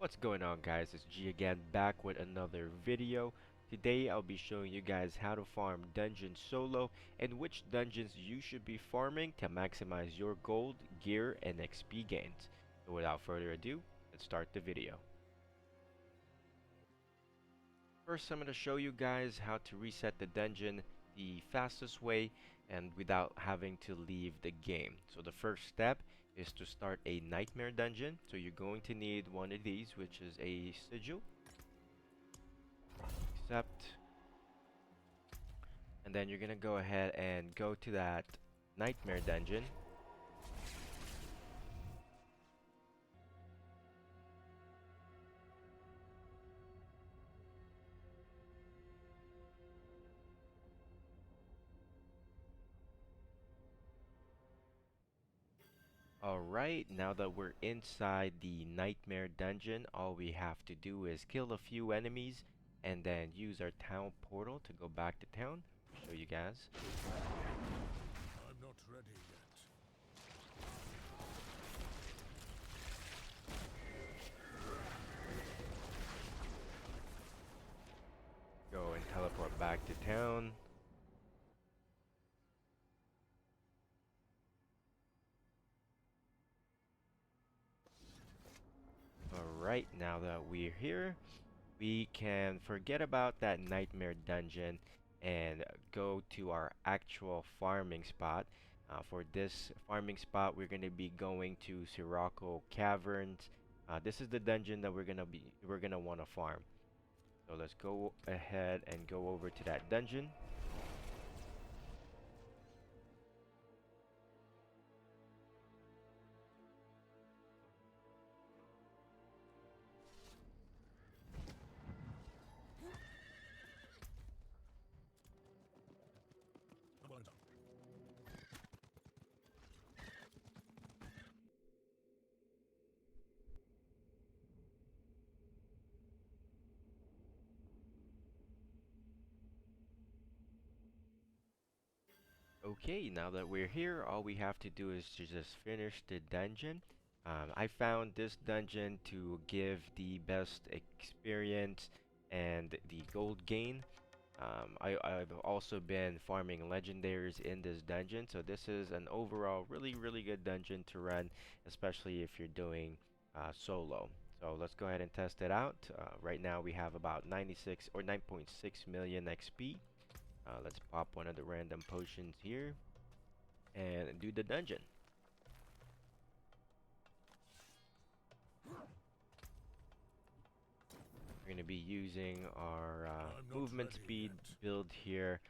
What's going on, guys? It's G again, back with another video. Today I'll be showing you guys how to farm dungeons solo and which dungeons you should be farming to maximize your gold, gear, and XP gains. So without further ado, let's start the video. First, I'm going to show you guys how to reset the dungeon the fastest way and without having to leave the game. So the first step is to start a Nightmare Dungeon. So you're going to need one of these, which is a sigil. Accept. And then you're going to go ahead and go to that Nightmare Dungeon. Alright, now that we're inside the Nightmare Dungeon, all we have to do is kill a few enemies and then use our town portal to go back to town. Show you guys. I'm not ready yet. Go and teleport back to town. Alright, now that we're here, we can forget about that Nightmare Dungeon and go to our actual farming spot. For this farming spot, we're going to be going to Sirocco Caverns. This is the dungeon that we're gonna want to farm. So let's go ahead and go over to that dungeon. Well done. Okay, now that we're here, all we have to do is to just finish the dungeon. I found this dungeon to give the best experience and the gold gain. I've also been farming legendaries in this dungeon, so this is an overall really good dungeon to run, especially if you're doing solo. So let's go ahead and test it out. Right now we have about 96 or 9.6 million XP. Let's pop one of the random potions here and do the dungeon. We're going to be using our movement speed build here.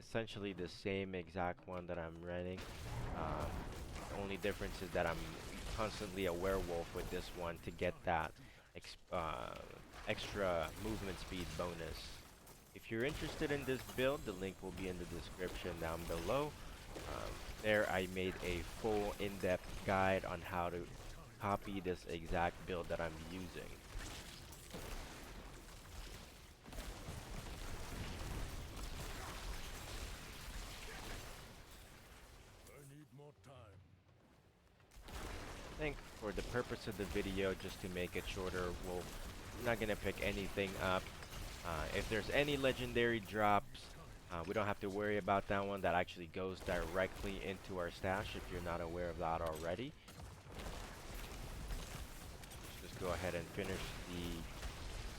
Essentially the same exact one that I'm running. The only difference is that I'm constantly a werewolf with this one to get that extra movement speed bonus. If you're interested in this build, the link will be in the description down below. There I made a full in-depth guide on how to copy this exact build that I'm using. I need more time. I think for the purpose of the video, just to make it shorter, we're not gonna pick anything up. If there's any legendary drops, we don't have to worry about that one. That actually goes directly into our stash if you're not aware of that already. Let's just go ahead and finish the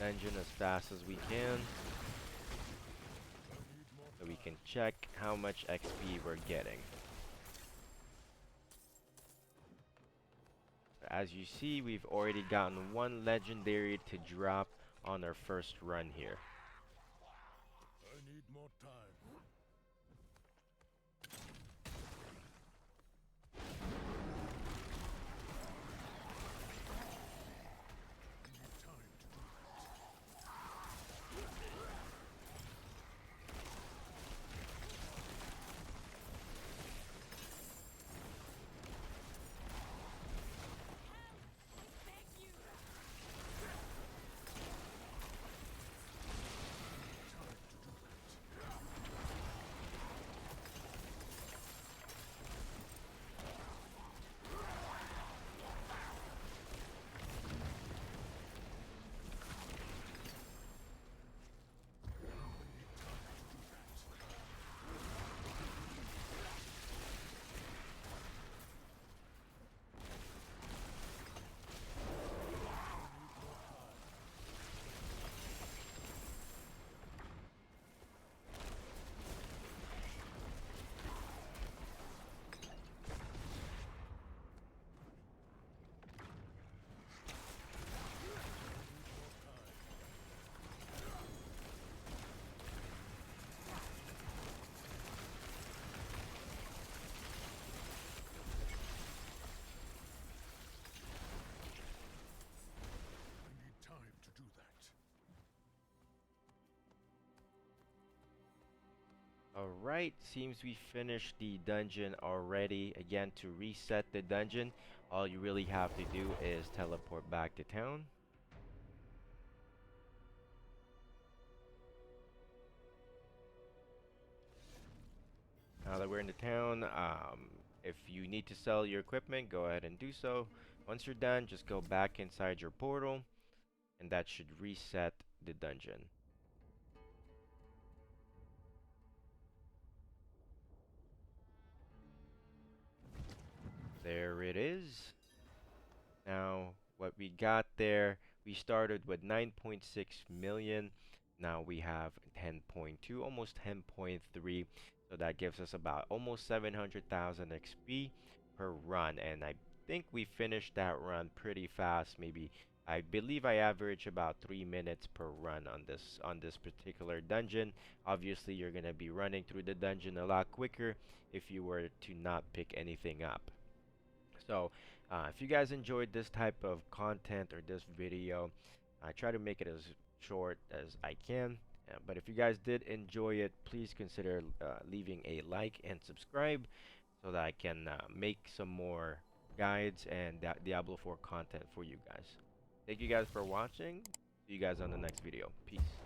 dungeon as fast as we can, so we can check how much XP we're getting. As you see, we've already gotten one legendary to drop on our first run here. I need more time. I need time to do Alright, seems we finished the dungeon already. Again, to reset the dungeon, all you really have to do is teleport back to town. Now that we're in the town, if you need to sell your equipment, go ahead and do so. Once you're done, just go back inside your portal, and that should reset the dungeon. There it is. Now, what we got there, we started with 9.6 million. Now we have 10.2, almost 10.3. So that gives us about almost 700,000 XP per run. And I think we finished that run pretty fast. Maybe I believe I average about 3 minutes per run on this particular dungeon. Obviously, you're gonna be running through the dungeon a lot quicker if you were to not pick anything up. So, if you guys enjoyed this type of content or this video, I try to make it as short as I can. But if you guys did enjoy it, please consider leaving a like and subscribe so that I can make some more guides and Diablo 4 content for you guys. Thank you guys for watching. See you guys on the next video. Peace.